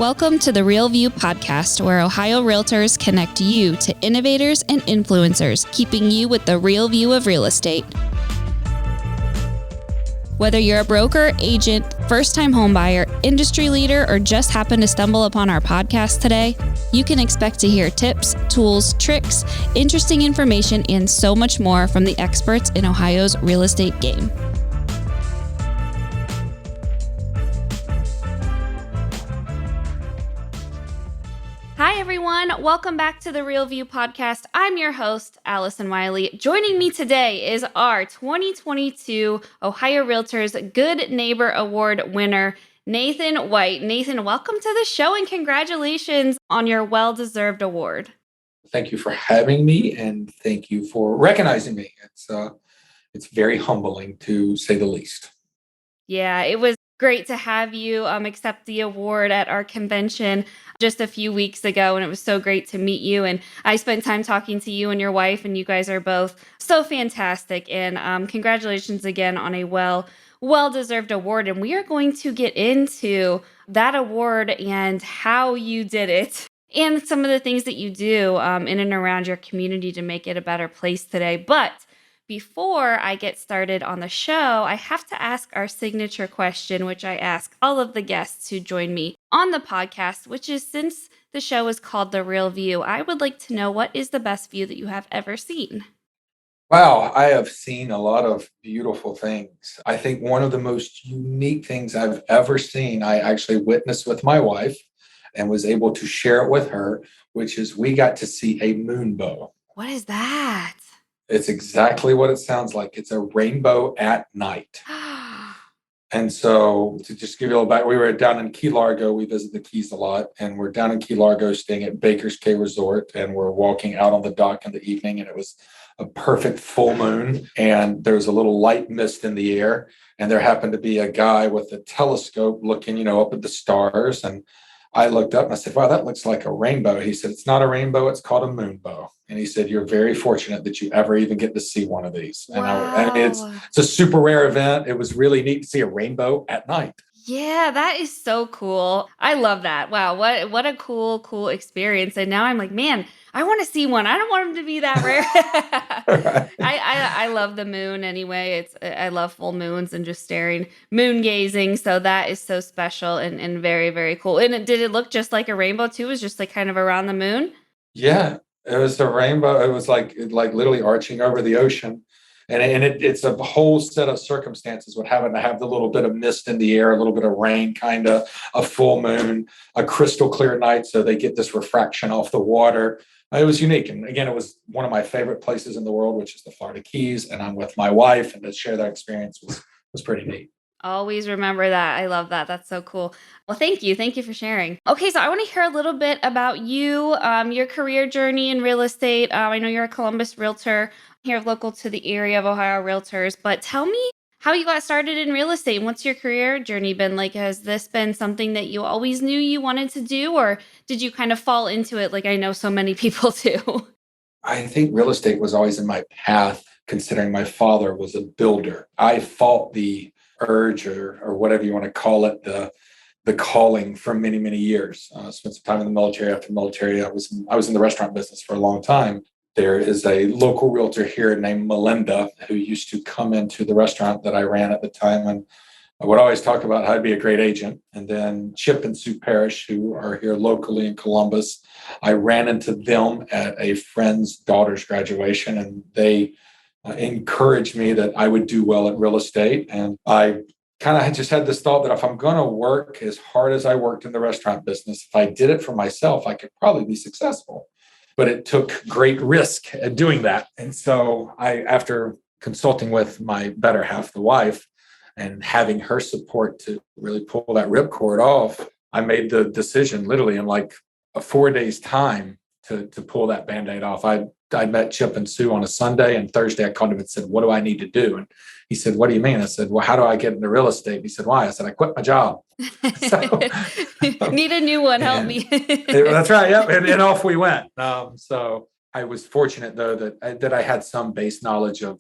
Welcome to the Real View podcast, where Ohio Realtors connect you to innovators and influencers, keeping you with the real view of real estate. Whether you're a broker, agent, first-time homebuyer, industry leader, or just happen to stumble upon our podcast today, you can expect to hear tips, tools, tricks, interesting information, and so much more from the experts in Ohio's real estate game. Hi, everyone. Welcome back to the Real View podcast. I'm your host, Allison Wiley. Joining me today is our 2022 Ohio Realtors Good Neighbor Award winner, Nathan White. Nathan, welcome to the show and congratulations on your well-deserved award. Thank you for having me and thank you for recognizing me. It's very humbling, to say the least. Yeah, it was great to have you accept the award at our convention just a few weeks ago, and it was so great to meet you. And I spent time talking to you and your wife, and you guys are both so fantastic. And congratulations again on a well-deserved award. And we are going to get into that award and how you did it and some of the things that you do in and around your community to make it a better place today. But before I get started on the show, I have to ask our signature question, which I ask all of the guests who join me on the podcast, which is, since the show is called The Real View, I would like to know, what is the best view that you have ever seen? Wow, I have seen a lot of beautiful things. I think one of the most unique things I've ever seen, I actually witnessed with my wife and was able to share it with her, which is we got to see a moonbow. What is that? It's exactly what it sounds like. It's a rainbow at night. And so, to just give you a little back, we were down in Key Largo. We visit the Keys a lot, and we're down in Key Largo staying at Baker's Cay Resort, and we're walking out on the dock in the evening, and it was a perfect full moon, and there was a little light mist in the air, and there happened to be a guy with a telescope looking, up at the stars, and I looked up and I said, wow, that looks like a rainbow. He said, it's not a rainbow, it's called a moonbow. And he said, you're very fortunate that you ever even get to see one of these. Wow. And it's a super rare event. It was really neat to see a rainbow at night. Yeah, that is so cool. I love that. Wow, what a cool experience. And now I'm like, man, I want to see one. I don't want them to be that rare. I love the moon anyway. I love full moons and just moon gazing. So that is so special and very, very cool. And did it look just like a rainbow too? It was just like kind of around the moon? Yeah, it was a rainbow. It was like literally arching over the ocean. And it's a whole set of circumstances with having to have the little bit of mist in the air, a little bit of rain, kind of a full moon, a crystal clear night. So they get this refraction off the water. It was unique. And again, it was one of my favorite places in the world, which is the Florida Keys. And I'm with my wife, and to share that experience was pretty neat. Always remember that. I love that. That's so cool. Well, thank you. Thank you for sharing. Okay, so I want to hear a little bit about you, your career journey in real estate. I know you're a Columbus realtor here local to the area of Ohio Realtors, but tell me how you got started in real estate and what's your career journey been like? Has this been something that you always knew you wanted to do, or did you kind of fall into it like I know so many people do? I think real estate was always in my path, considering my father was a builder. I fought the urge or whatever you want to call it, the calling for many, many years. Spent some time in the military. After the military, I was in the restaurant business for a long time. There is a local realtor here named Melinda who used to come into the restaurant that I ran at the time, and I would always talk about how to be a great agent. And then Chip and Sue Parrish, who are here locally in Columbus, I ran into them at a friend's daughter's graduation, and they encouraged me that I would do well at real estate. And I kind of just had this thought that if I'm going to work as hard as I worked in the restaurant business, if I did it for myself, I could probably be successful. But it took great risk at doing that. And so after consulting with my better half, the wife, and having her support to really pull that ripcord off, I made the decision literally in like a 4 days time to pull that Band-Aid off. I met Chip and Sue on a Sunday, and Thursday I called him and said, what do I need to do? And he said, what do you mean? I said, well, how do I get into real estate? He said, why? I said, I quit my job. Need a new one. Help me. That's right. Yeah. And off we went. So I was fortunate, though, that I had some base knowledge of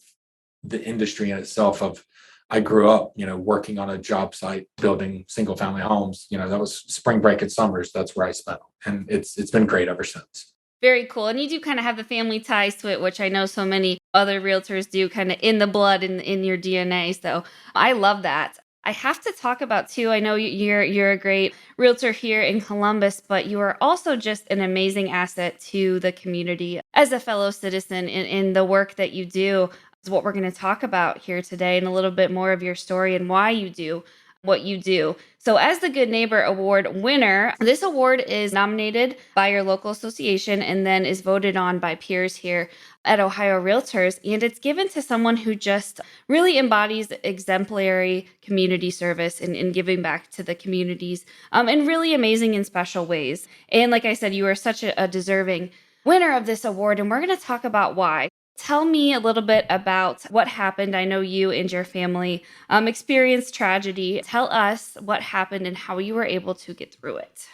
the industry in itself, of I grew up, working on a job site, building single family homes. That was spring break and summers. That's where I spent. And it's been great ever since. Very cool. And you do kind of have the family ties to it, which I know so many other realtors do, kind of in the blood, in your DNA. So I love that. I have to talk about too. I know you're a great realtor here in Columbus, but you are also just an amazing asset to the community as a fellow citizen in the work that you do. Is what we're going to talk about here today, and a little bit more of your story and why you do what you do. So, as the Good Neighbor Award winner, this award is nominated by your local association and then is voted on by peers here at Ohio Realtors. And it's given to someone who just really embodies exemplary community service and giving back to the communities in really amazing and special ways. And like I said, you are such a deserving winner of this award, and we're going to talk about why. Tell me a little bit about what happened. I know you and your family experienced tragedy. Tell us what happened and how you were able to get through it.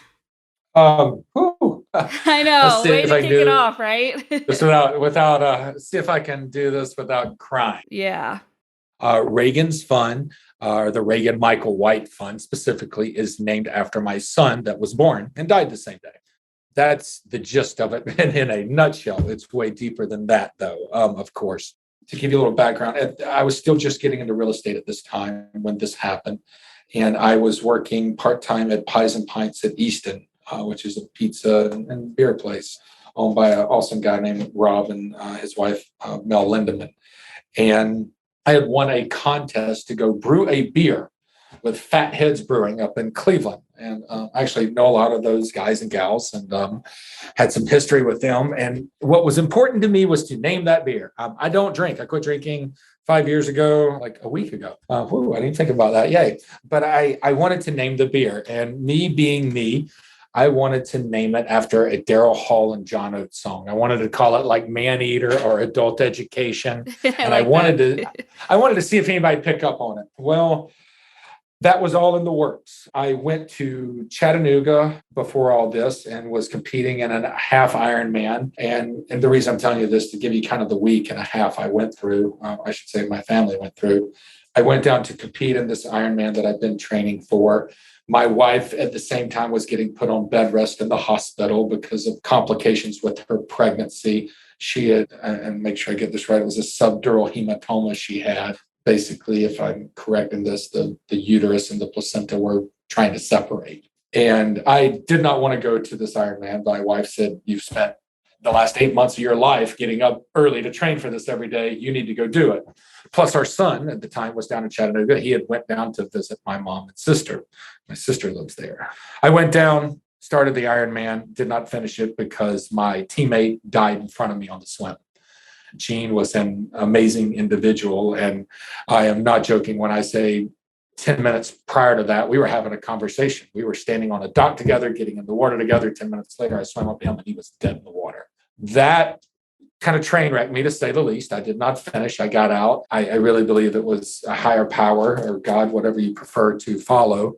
Whew. I Let's know, see way if to I can kick it do off, right? this see if I can do this without crying. Yeah. Reagan's Fund, or the Reagan Michael White Fund specifically, is named after my son that was born and died the same day. That's the gist of it. And in a nutshell, it's way deeper than that, though, of course. To give you a little background, I was still just getting into real estate at this time when this happened. And I was working part-time at Pies and Pints at Easton, which is a pizza and beer place owned by an awesome guy named Rob and his wife, Mel Lindeman. And I had won a contest to go brew a beer with Fat Heads Brewing up in Cleveland. And I actually know a lot of those guys and gals and had some history with them. And what was important to me was to name that beer. I don't drink. I quit drinking 5 years ago, like a week ago. I didn't think about that. Yay. But I wanted to name the beer. And me being me, I wanted to name it after a Daryl Hall and John Oates song. I wanted to call it like Man Eater or Adult Education. I And I like wanted that. to see if anybody picked up on it. Well, that was all in the works. I went to Chattanooga before all this and was competing in a half Ironman. And the reason I'm telling you this to give you kind of the week and a half I went through, I should say my family went through. I went down to compete in this Ironman that I've been training for. My wife at the same time was getting put on bed rest in the hospital because of complications with her pregnancy. She had, and make sure I get this right, it was a subdural hematoma she had. Basically, if I'm correct in this, the uterus and the placenta were trying to separate. And I did not want to go to this Ironman. My wife said, "You've spent the last 8 months of your life getting up early to train for this every day. You need to go do it." Plus, our son at the time was down in Chattanooga. He had went down to visit my mom and sister. My sister lives there. I went down, started the Ironman, did not finish it because my teammate died in front of me on the swim. Gene was an amazing individual. And I am not joking when I say 10 minutes prior to that, we were having a conversation. We were standing on a dock together, getting in the water together. 10 minutes later, I swam up to him and he was dead in the water. That kind of train wrecked me, to say the least. I did not finish. I got out. I really believe it was a higher power or God, whatever you prefer to follow,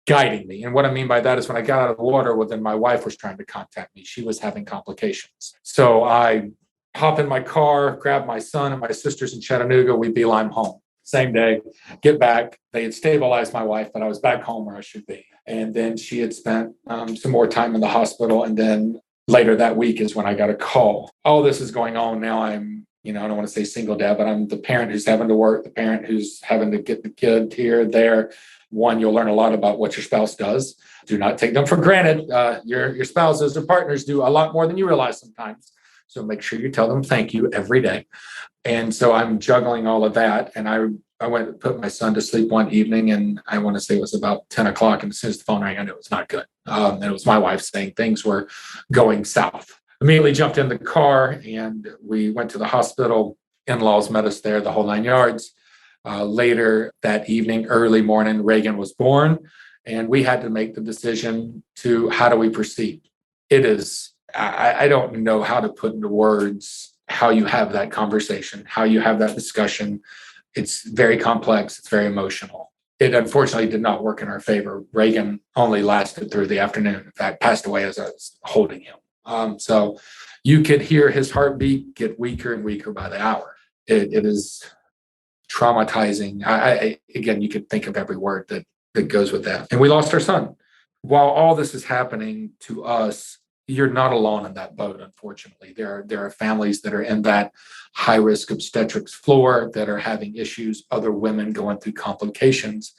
guiding me. And what I mean by that is when I got out of the water, well, then my wife was trying to contact me. She was having complications. So I hop in my car, grab my son and my sisters in Chattanooga. We beeline home. Same day, get back. They had stabilized my wife, but I was back home where I should be. And then she had spent some more time in the hospital. And then later that week is when I got a call. All this is going on. Now I'm, I don't want to say single dad, but I'm the parent who's having to work, the parent who's having to get the kid here, there. One, you'll learn a lot about what your spouse does. Do not take them for granted. Your spouses or partners do a lot more than you realize sometimes. So make sure you tell them thank you every day. And so I'm juggling all of that. And I went and put my son to sleep one evening, and I want to say it was about 10 o'clock. And as soon as the phone rang, I knew it was not good. And it was my wife saying things were going south. Immediately jumped in the car and we went to the hospital. In-laws met us there, the whole 9 yards. Later that evening, early morning, Reagan was born. And we had to make the decision to how do we proceed. It is, I don't know how to put into words how you have that conversation, how you have that discussion. It's very complex. It's very emotional. It unfortunately did not work in our favor. Reagan only lasted through the afternoon. In fact, passed away as I was holding him. So you could hear his heartbeat get weaker and weaker by the hour. It is traumatizing. Again, you could think of every word that goes with that. And we lost our son. While all this is happening to us, you're not alone in that boat, unfortunately. There are families that are in that high risk obstetrics floor that are having issues, other women going through complications.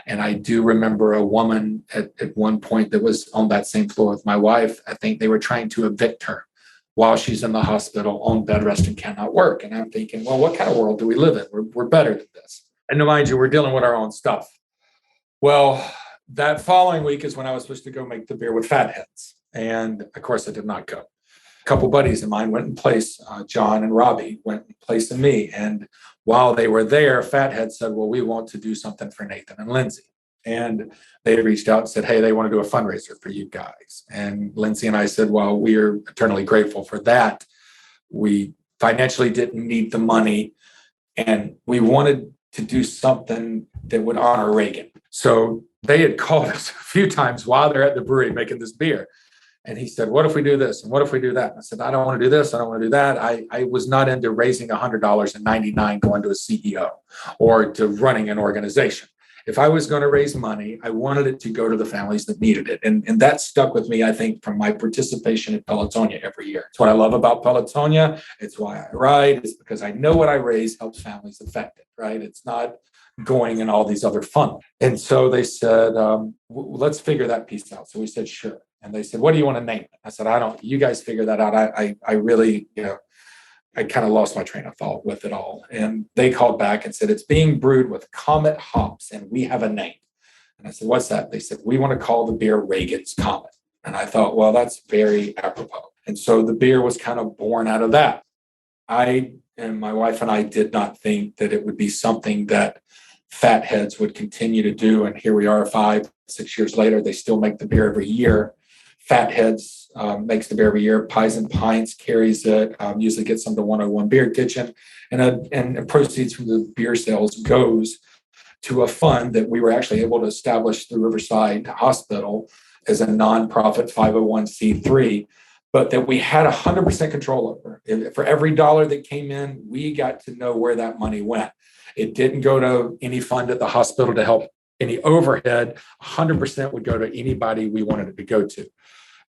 And I do remember a woman at one point that was on that same floor with my wife. I think they were trying to evict her while she's in the hospital on bed rest and cannot work. And I'm thinking, well, what kind of world do we live in? We're better than this. And mind you, we're dealing with our own stuff. Well, that following week is when I was supposed to go make the beer with Fatheads. And of course, I did not go. A couple buddies of mine went in place. John and Robbie went in place of me. And while they were there, Fathead said, well, we want to do something for Nathan and Lindsay. And they reached out and said, hey, they want to do a fundraiser for you guys. And Lindsay and I said, well, we are eternally grateful for that. We financially didn't need the money, and we wanted to do something that would honor Reagan. So they had called us a few times while they're at the brewery making this beer. And he said, what if we do this? And what if we do that? And I said, I don't want to do this. I don't want to do that. I was not into raising $100 in 99 going to a CEO or to running an organization. If I was going to raise money, I wanted it to go to the families that needed it. And that stuck with me, I think, from my participation at Pelotonia every year. It's what I love about Pelotonia. It's why I ride. It's because I know what I raise helps families affected, right? It's not going in all these other funds. And so they said, let's figure that piece out. So we said, sure. And they said, what do you want to name it? I said, you guys figure that out. I really, I kind of lost my train of thought with it all. And they called back and said, it's being brewed with Comet hops and we have a name. And I said, what's that? They said, we want to call the beer Reagan's Comet. And I thought, well, that's very apropos. And so the beer was kind of born out of that. I and my wife and I did not think that it would be something that Fatheads would continue to do. And here we are 5-6 years later, they still make the beer every year. Fatheads makes the beer every year. Pies and Pints carries it, usually gets some to 101 Beer Kitchen. And proceeds from the beer sales goes to a fund that we were actually able to establish through Riverside Hospital as a nonprofit 501c3, but that we had 100% control over. For every dollar that came in, we got to know where that money went. It didn't go to any fund at the hospital to help any overhead. 100% would go to anybody we wanted it to go to.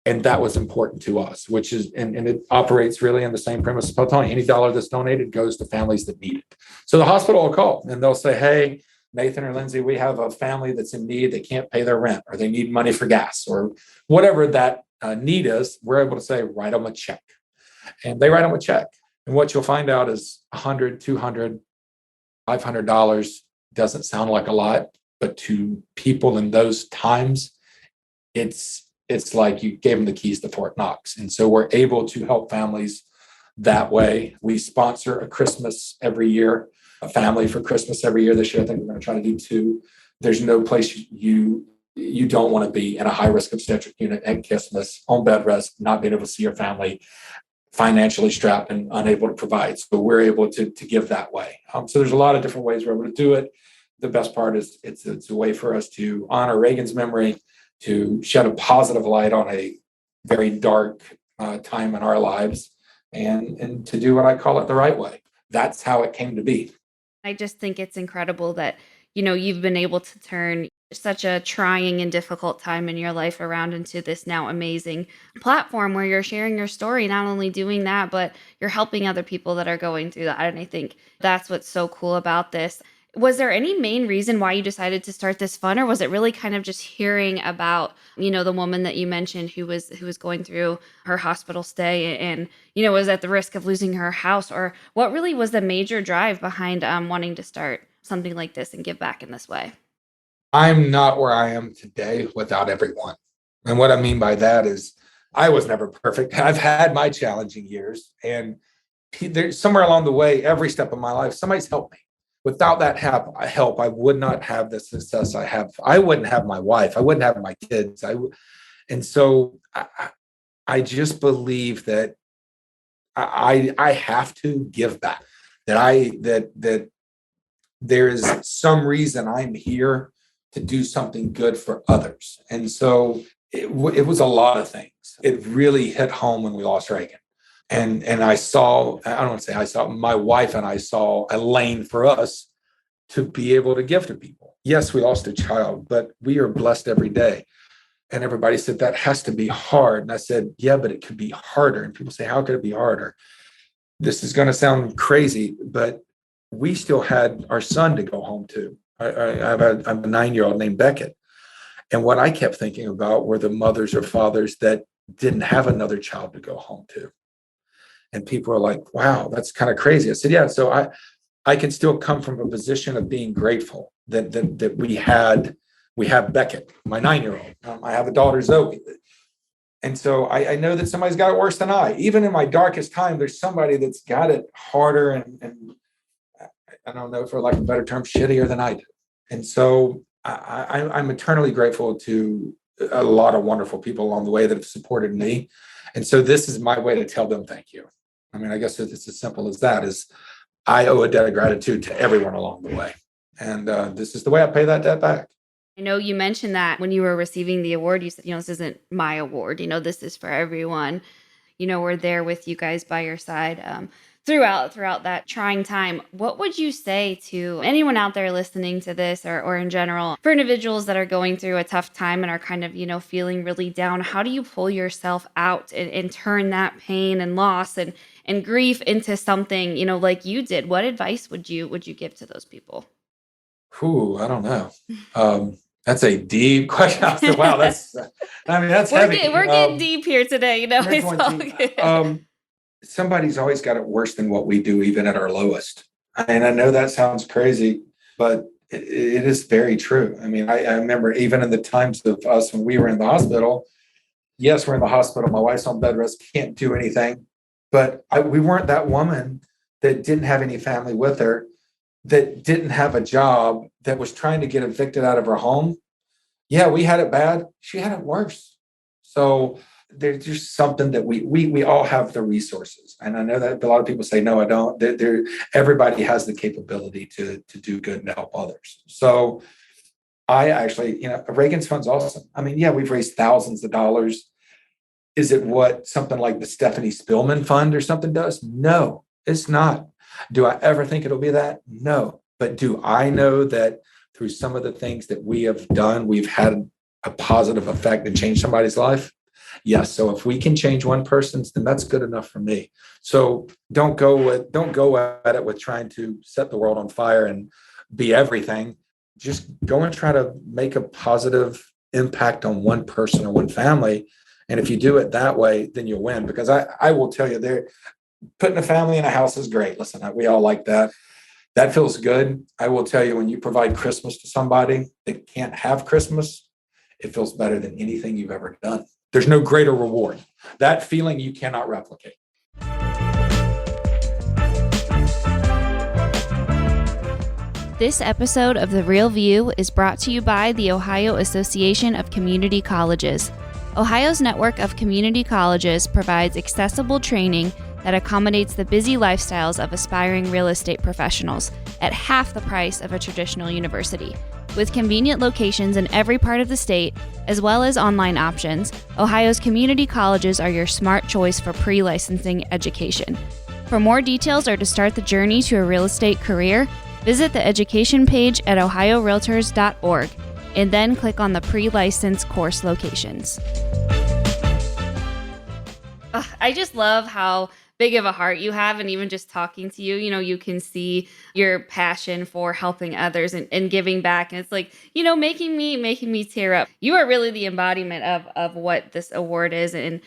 And that was important to us, which is, and it operates really on the same premise as Pelotonia. Any dollar that's donated goes to families that need it. So the hospital will call and they'll say, hey, Nathan or Lindsay, we have a family that's in need. They can't pay their rent or they need money for gas or whatever that need is. We're able to say, write them a check. And they write them a check. And what you'll find out is $100, $200, $500 doesn't sound like a lot, but to people in those times, it's like you gave them the keys to Fort Knox. And so we're able to help families that way. We sponsor a Christmas every year, a family for Christmas every year. This year, I think we're going to try to do 2. There's no place you don't want to be in a high-risk obstetric unit at Christmas, on bed rest, not being able to see your family, financially strapped and unable to provide. So we're able to give that way. So there's a lot of different ways we're able to do it. The best part is it's a way for us to honor Reagan's memory, to shed a positive light on a very dark time in our lives, and to do what I call it the right way. That's how it came to be. I just think it's incredible that, you've been able to turn such a trying and difficult time in your life around into this now amazing platform where you're sharing your story, not only doing that, but you're helping other people that are going through that. And I think that's what's so cool about this. Was there any main reason why you decided to start this fund, or was it really kind of just hearing about, the woman that you mentioned who was going through her hospital stay and, was at the risk of losing her house? Or what really was the major drive behind wanting to start something like this and give back in this way? I'm not where I am today without everyone. And what I mean by that is I was never perfect. I've had my challenging years, and there's somewhere along the way, every step of my life, somebody's helped me. Without that help, I would not have the success I have. I wouldn't have my wife. I wouldn't have my kids. And so I just believe that I have to give back. That there is some reason I'm here to do something good for others. And so it was a lot of things. It really hit home when we lost Reagan. And I don't want to say I saw, my wife and I saw a lane for us to be able to give to people. Yes, we lost a child, but we are blessed every day. And everybody said, that has to be hard. And I said, yeah, but it could be harder. And people say, how could it be harder? This is going to sound crazy, but we still had our son to go home to. I have a 9-year-old named Beckett. And what I kept thinking about were the mothers or fathers that didn't have another child to go home to. And people are like, wow, that's kind of crazy. I said, yeah. So I can still come from a position of being grateful that we have Beckett, my 9-year-old. I have a daughter, Zoe. And so I know that somebody's got it worse than I. Even in my darkest time, there's somebody that's got it harder and I don't know, for lack of a better term, shittier than I do. And so I'm eternally grateful to a lot of wonderful people along the way that have supported me. And so this is my way to tell them thank you. I mean, I guess it's as simple as that, is I owe a debt of gratitude to everyone along the way. And this is the way I pay that debt back. I know you mentioned that when you were receiving the award, you said, this isn't my award, this is for everyone. We're there with you guys by your side throughout that trying time. What would you say to anyone out there listening to this or in general for individuals that are going through a tough time and are kind of, feeling really down? How do you pull yourself out and turn that pain and loss and grief into something, like you did? What advice would you give to those people? I don't know. That's a deep question. I said, wow, that's heavy. We're getting deep here today. It's all good. Somebody's always got it worse than what we do, even at our lowest. And I know that sounds crazy, but it is very true. I mean, I remember even in the times of us when we were in the hospital, yes, we're in the hospital. My wife's on bed rest, can't do anything. But we weren't that woman that didn't have any family with her, that didn't have a job, that was trying to get evicted out of her home. Yeah, we had it bad. She had it worse. So there's just something that we all have the resources. And I know that a lot of people say, no, I don't. Everybody has the capability to do good and help others. So I actually, Reagan's Fund's awesome. I mean, yeah, we've raised thousands of dollars. Is it what something like the Stephanie Spillman Fund or something does? No, it's not. Do I ever think it'll be that? No. But do I know that through some of the things that we have done, we've had a positive effect and changed somebody's life? Yes. So if we can change one person's, then that's good enough for me. So don't go at it with trying to set the world on fire and be everything. Just go and try to make a positive impact on one person or one family. And if you do it that way, then you'll win. Because I will tell you, putting a family in a house is great. Listen, we all like that. That feels good. I will tell you, when you provide Christmas to somebody that can't have Christmas, it feels better than anything you've ever done. There's no greater reward. That feeling you cannot replicate. This episode of The Real View is brought to you by the Ohio Association of Community Colleges. Ohio's network of community colleges provides accessible training that accommodates the busy lifestyles of aspiring real estate professionals at half the price of a traditional university. With convenient locations in every part of the state, as well as online options, Ohio's community colleges are your smart choice for pre-licensing education. For more details or to start the journey to a real estate career, visit the education page at ohiorealtors.org and then click on the pre-license course locations. I just love how big of a heart you have, and even just talking to you, you can see your passion for helping others and giving back. And it's like, making me tear up. You are really the embodiment of what this award is and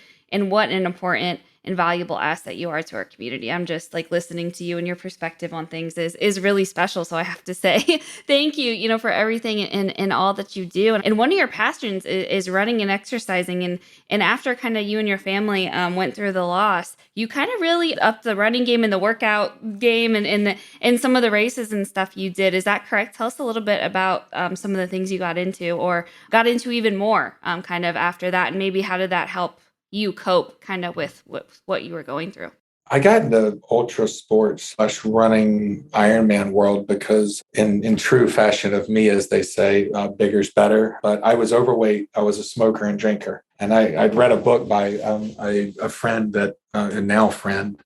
what an important and valuable asset you are to our community. I'm just like listening to you, and your perspective on things is really special. So I have to say thank you, for everything and all that you do. And one of your passions is running and exercising. And after kind of you and your family went through the loss, you kind of really upped the running game and the workout game and some of the races and stuff you did. Is that correct? Tell us a little bit about some of the things you got into or got into even more kind of after that. And maybe how did that help you cope kind of with what you were going through? I got into ultra sports / running Ironman world because in true fashion of me, as they say, bigger's better. But I was overweight. I was a smoker and drinker. And I'd read a book by a friend a now friend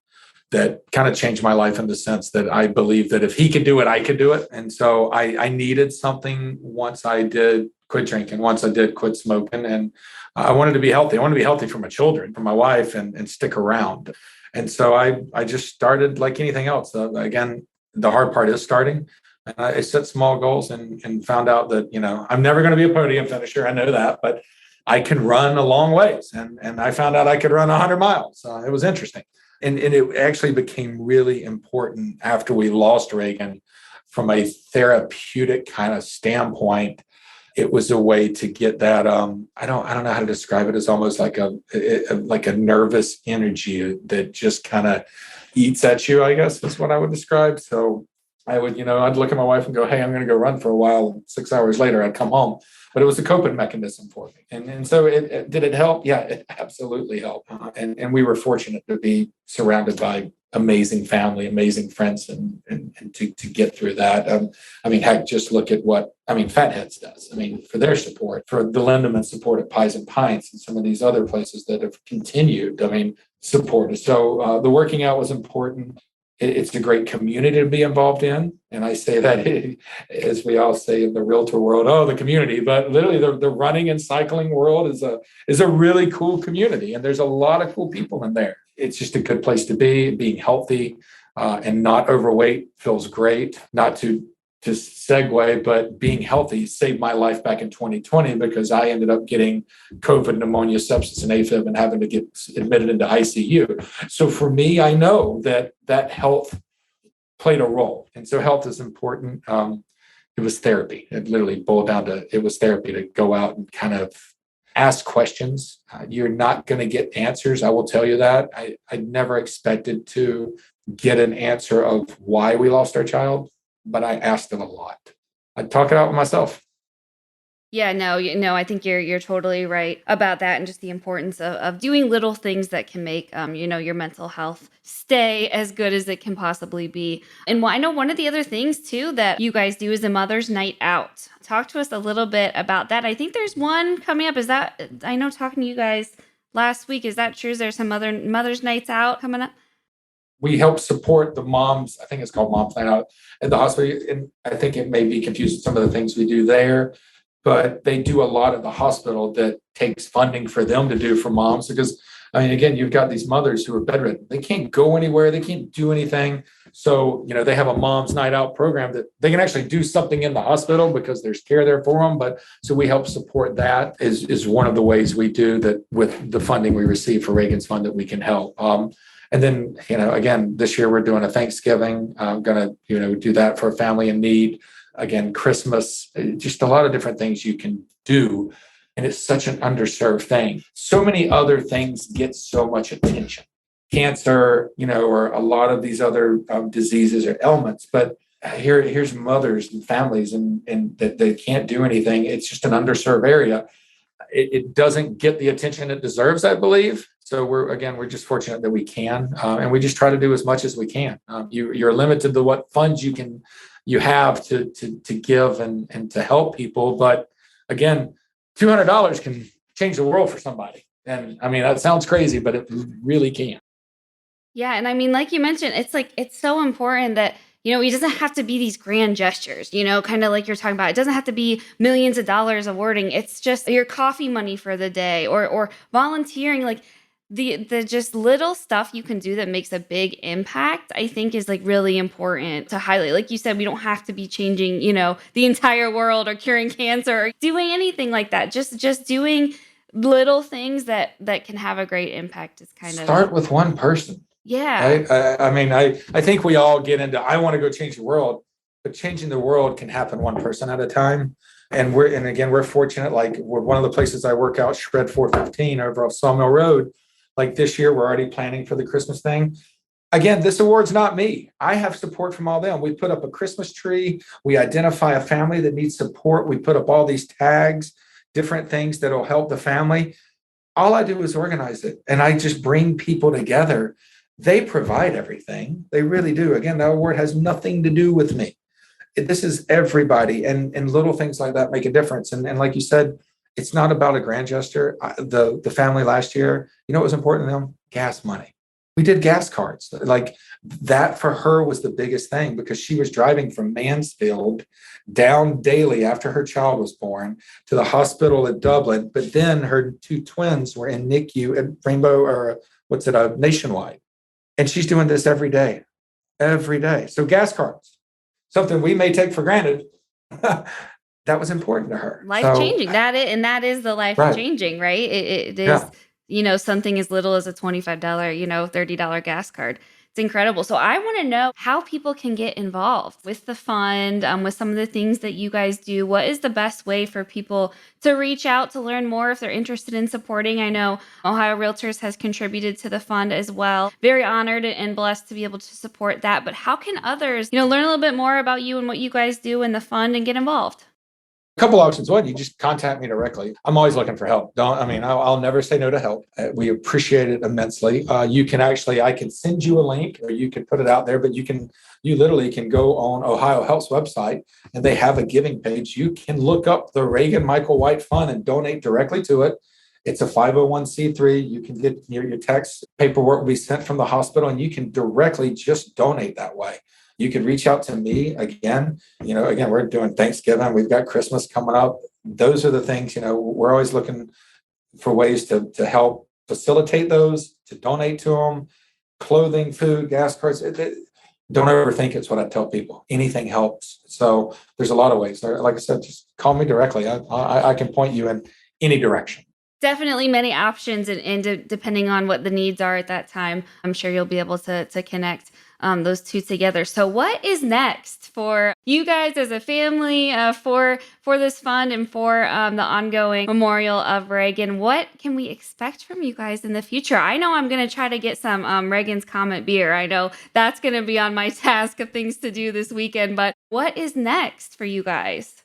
that kind of changed my life in the sense that I believe that if he could do it, I could do it. And so I needed something once I did quit drinking, once I did quit smoking. And I wanted to be healthy. I wanted to be healthy for my children, for my wife, and stick around. And so I just started like anything else. Again, the hard part is starting. And I set small goals and found out that, I'm never going to be a podium finisher. I know that, but I can run a long ways. And I found out I could run 100 miles. It was interesting. And it actually became really important after we lost Reagan from a therapeutic kind of standpoint. It was a way to get that. I don't know how to describe it. It's almost like a nervous energy that just kind of eats at you, I guess is what I would describe. So I'd look at my wife and go, hey, I'm going to go run for a while. And 6 hours later, I'd come home. But it was a coping mechanism for me. And so did it help? Yeah, it absolutely helped. And we were fortunate to be surrounded by amazing family, amazing friends, and to get through that. Heck, just look at what Fatheads does. For their support, for the Lindemann support at Pies and Pints, and some of these other places that have continued. Support. So the working out was important. It's a great community to be involved in. And I say that, as we all say in the realtor world, the community, but literally the running and cycling world is a really cool community. And there's a lot of cool people in there. It's just a good place to be. Being healthy and not overweight feels great. Not to segue, but being healthy saved my life back in 2020 because I ended up getting COVID, pneumonia, sepsis, and AFib and having to get admitted into ICU. So for me, I know that health played a role. And so health is important. It was therapy. It literally boiled down to, it was therapy to go out and kind of ask questions. You're not going to get answers. I will tell you that. I never expected to get an answer of why we lost our child, but I asked it a lot. I'd talk it out with myself. Yeah, no, I think you're totally right about that, and just the importance of doing little things that can make your mental health stay as good as it can possibly be. And I know one of the other things too that you guys do is a Mother's Night Out. Talk to us a little bit about that. I think there's one coming up. I know talking to you guys last week, is that true? Is there some other Mother's Nights Out coming up? We help support the moms. I think it's called Moms Night Out at the hospital. And I think it may be confused with some of the things we do there, but they do a lot at the hospital that takes funding for them to do for moms. Because, again, you've got these mothers who are bedridden. They can't go anywhere. They can't do anything. So, they have a Mom's Night Out program that they can actually do something in the hospital because there's care there for them. But so we help support that is one of the ways we do that with the funding we receive for Reagan's Fund that we can help. And then, again, this year we're doing a Thanksgiving. I'm going to, do that for a family in need. Again, Christmas, just a lot of different things you can do. And it's such an underserved thing. So many other things get so much attention. Cancer, or a lot of these other diseases or ailments. But here's mothers and families and that they can't do anything. It's just an underserved area. It doesn't get the attention it deserves, I believe. So we're just fortunate that we can, and we just try to do as much as we can. You're limited to what funds you have to give and to help people. But again, $200 can change the world for somebody. And that sounds crazy, but it really can. Yeah, and like you mentioned, it's so important that it doesn't have to be these grand gestures, kind of like you're talking about. It doesn't have to be millions of dollars of wording. It's just your coffee money for the day or volunteering, like the just little stuff you can do that makes a big impact, I think is like really important to highlight. Like you said, we don't have to be changing, the entire world or curing cancer or doing anything like that. Just doing little things that can have a great impact is kind of start with one person. Yeah. Right? I think we all get into, I want to go change the world, but changing the world can happen one person at a time. And we're fortunate, like we're one of the places I work out, Shred 415 over off Sawmill Road. Like this year, we're already planning for the Christmas thing. Again, this award's not me. I have support from all them. We put up a Christmas tree. We identify a family that needs support. We put up all these tags, different things that'll help the family. All I do is organize it. And I just bring people together. They provide everything. They really do. Again, that award has nothing to do with me. This is everybody. And little things like that make a difference. And like you said, it's not about a grand gesture. The family last year, what was important to them? Gas money. We did gas cards. Like that for her was the biggest thing because she was driving from Mansfield down daily after her child was born to the hospital at Dublin. But then her two twins were in NICU at Rainbow or Nationwide. And she's doing this every day, every day. So gas cards, something we may take for granted. That was important to her. Life So, changing. That is the life right. changing, right? It is, Yeah. something as little as a $25, $30 gas card. It's incredible. So I want to know how people can get involved with the fund, with some of the things that you guys do. What is the best way for people to reach out to learn more if they're interested in supporting? I know Ohio Realtors has contributed to the fund as well. Very honored and blessed to be able to support that. But how can others, learn a little bit more about you and what you guys do in the fund and get involved? A couple options. One, you just contact me directly. I'm always looking for help. I'll never say no to help. We appreciate it immensely. I can send you a link or you can put it out there, but you literally can go on Ohio Health's website and they have a giving page. You can look up the Reagan Michael White Fund and donate directly to it. It's a 501c3. You can get your tax paperwork will be sent from the hospital and you can directly just donate that way. You can reach out to me again. We're doing Thanksgiving. We've got Christmas coming up. Those are the things, we're always looking for ways to help facilitate those, to donate to them, clothing, food, gas cards. Don't ever think it's what I tell people. Anything helps. So there's a lot of ways. Like I said, just call me directly. I can point you in any direction. Definitely many options, and depending on what the needs are at that time, I'm sure you'll be able to connect those two together. So what is next for you guys as a family, for this fund and for the ongoing Memorial of Reagan? What can we expect from you guys in the future? I know I'm going to try to get some Reagan's Comet beer. I know that's going to be on my task of things to do this weekend, but what is next for you guys?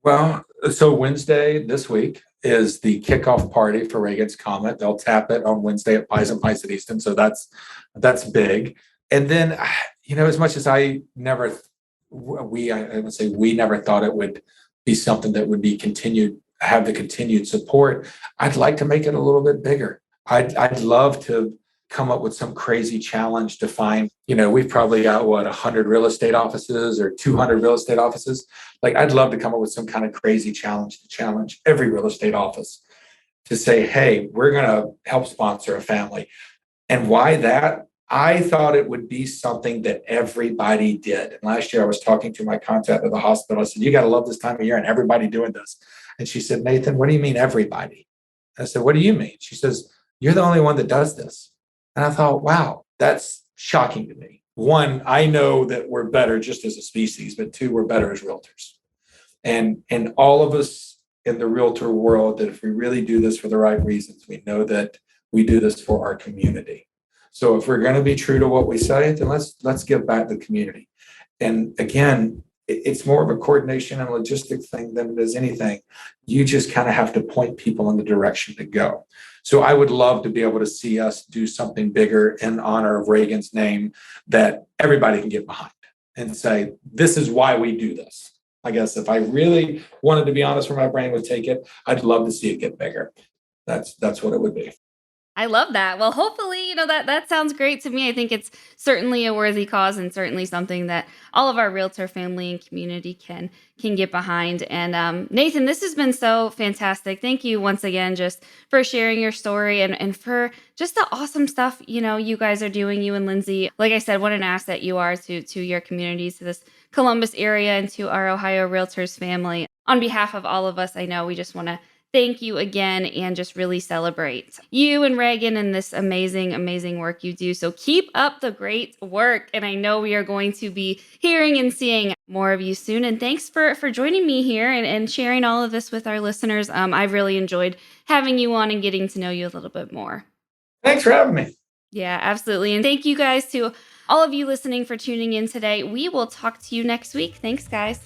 Well, so Wednesday this week is the kickoff party for Reagan's Comet. They'll tap it on Wednesday at Pies and Pies at Easton. So that's big. And then, as much as I would say we never thought it would be something that would be have the continued support. I'd like to make it a little bit bigger. I'd love to come up with some crazy challenge to find, we've probably got 100 real estate offices or 200 real estate offices. Like I'd love to come up with some kind of crazy challenge to challenge every real estate office to say, hey, we're going to help sponsor a family. And why that? I thought it would be something that everybody did. And last year I was talking to my contact at the hospital. I said, you got to love this time of year and everybody doing this. And she said, Nathan, what do you mean everybody? I said, what do you mean? She says, you're the only one that does this. And I thought, wow, that's shocking to me. One, I know that we're better just as a species, but two, we're better as realtors. And all of us in the realtor world, that if we really do this for the right reasons, we know that we do this for our community. So if we're going to be true to what we say, then let's give back to the community. And again, it's more of a coordination and logistic thing than it is anything. You just kind of have to point people in the direction to go. So I would love to be able to see us do something bigger in honor of Reagan's name that everybody can get behind and say, this is why we do this. I guess if I really wanted to be honest where my brain would take it, I'd love to see it get bigger. That's what it would be. I love that. Well, hopefully, that sounds great to me. I think it's certainly a worthy cause and certainly something that all of our realtor family and community can get behind. And Nathan, this has been so fantastic. Thank you once again just for sharing your story and for just the awesome stuff, you guys are doing, you and Lindsay. Like I said, what an asset you are to your communities, to this Columbus area and to our Ohio Realtors family. On behalf of all of us, I know we just want to thank you again and just really celebrate you and Reagan and this amazing, amazing work you do. So keep up the great work. And I know we are going to be hearing and seeing more of you soon. And thanks for joining me here and sharing all of this with our listeners. I've really enjoyed having you on and getting to know you a little bit more. Thanks for having me. Yeah, absolutely. And thank you guys to all of you listening for tuning in today. We will talk to you next week. Thanks, guys.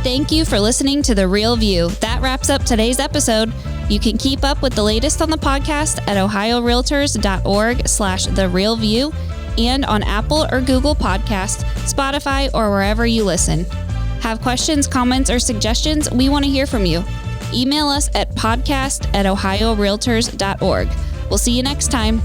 Thank you for listening to The Real View. That wraps up today's episode. You can keep up with the latest on the podcast at ohiorealtors.org/therealview and on Apple or Google Podcasts, Spotify, or wherever you listen. Have questions, comments, or suggestions? We want to hear from you. Email us at podcast@ohiorealtors.org. We'll see you next time.